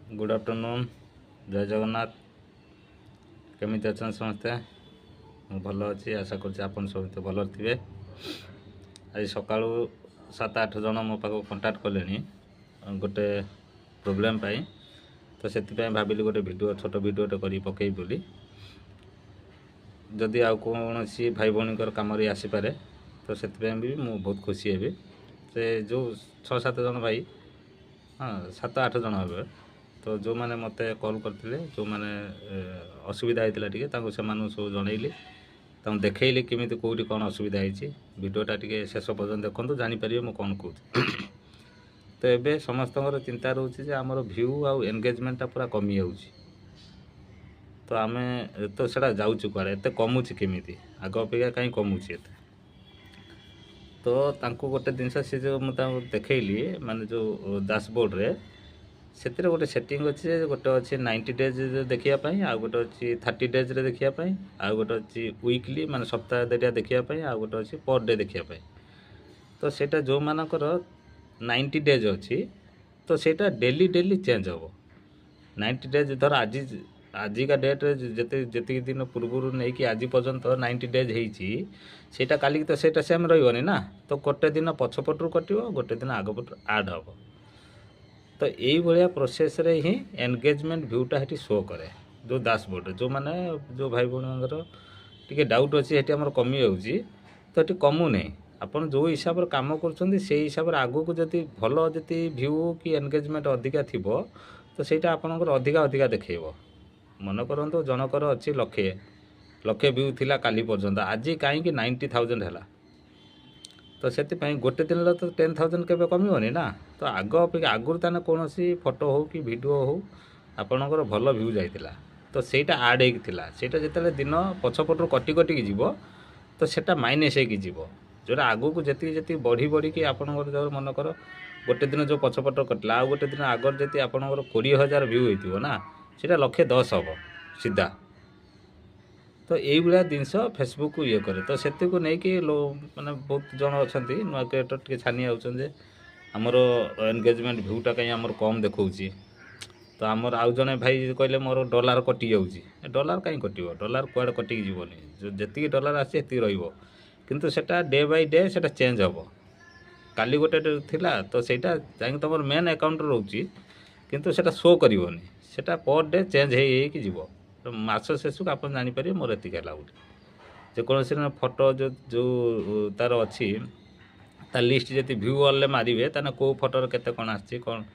Good afternoon जय जगन्नाथ केमी अच्छा समस्ते भल अच्छी आशा कर समस्त भल थे। आज सका 7-8 जन मो पाक कंटाक्ट कले गोटे प्रोब्लेम पाई, तो से भाविली गोटे वीडियो छोट वीडियोटे कर पकई बोली जदि आउ कौन भाई भौणी कम आसीपे तो से भी मुझे बहुत खुशी हेबी। से जो 6-7 जन भाई, हाँ 7-8 जन हे, तो जो मैंने मत कॉल करते जो मैंने असुविधा होता टे सब जनइली देखली केमी कौटी कौन असुविधा होती वीडियोटा टे शेष पर्यटन देखो जापर मुझे कौन कहूँ। तो ये समस्त चिंता रोचे आमर भ्यू आउ एंगेजमेंटा पूरा कमी जाऊँगी, तो आम तो से जाऊँ कड़े एत कमुची केमी आग अपेक्षा कहीं कमुची एत। तो तांको गोटे जिनस से जो मुझे देखली माने जो डैशबोर्ड रे से गोटे सेटिंग अच्छे गोटे अच्छे 90 डेज देखापी आ गोटे अच्छी 30 डेज देखापी आ गोटे अच्छी वीकली माने सप्ताह देरिया देखापी आ गोटे अच्छी पर डे देखापी। तो सेटा जो मानकर 90 डेज अच्छी तो सेटा डेली डेली चेंज हम 90 डेज धर आज आजिका डेट जी दिन पूर्व नहीं कि आज पर्यंत 90 डेज होटा काली तो सेटा सेम रही ना, तो गोटे दिन पछपटू कटो गोटे दिन आगपट आड हम। तो यही प्रोसेस रे ही एंगेजमेंट भ्यूटा हेटी शो करे जो डैशबोर्ड जो माने जो भाई भौणी टे डाउट अच्छी हेटी आमर कमी जाऊँगी, तो ये कमु नहीं आपन जो हिसाब से कम कर हिसाब से आगू को जदि भल जी भ्यू कि एंगेजमेंट अधिका थी तो ସେଇଟା ଆପଣଙ୍କର ଅଧିକା ଦେଖେଇବ। मन करंतु जनकर अच्छी लक्षे भ्यू थिला काली पर्यंत आज कहीं 90,000 है, तो से गोटे दिन तो 10,000 के कमी ना। तो आग अपेक्षा आगुरी ताने कौन फोटो हो कि वीडियो हो आपणकर भल भ्यू जाइला, तो ସେଇଟା आड होता ସେଇଟା जिते दिन पछपटू कटि कटिकी जीव तो सेटा माइनस हो जोटा आगू को जी बढ़ी बढ़ी कि आपंकर जो मनकर गोटे दिन जो पछपट कटला आ गोटे दिन आगर जी आपंकर 20,000 भ्यू होती ना सीटा 110 हम सीधा। तो यही जिनस फेसबुक को ये करे, तो से नहीं माने बहुत जन अच्छा नुआ क्रिएटर टे छानी आउे आमर एंगेजमेंट भ्यूटा कहीं आमर कम देखा। तो आमर आउ जने भाई कहले मोर डॉलर कटि जाऊँगी, डॉलर कहीं कटो डॉलर कुआड़े कटिक जीवनी जो जी डॉलर आसे किंतु सेटा डे बाय डे सेटा चेंज हम। काली गोटे थिला तो सेटा जाई तुम मेन अकाउंट रोचे किंतु सेटा शो करनी सेटा पर डे चेंज हो जीव। तो मास शेष को आप जापर मोर एतिक है जेकोसी फोटो जो जो तार अच्छी लिस्ट जी भ्यू वाले मारे ताने कौ फोटोर केते कौन आसी कौन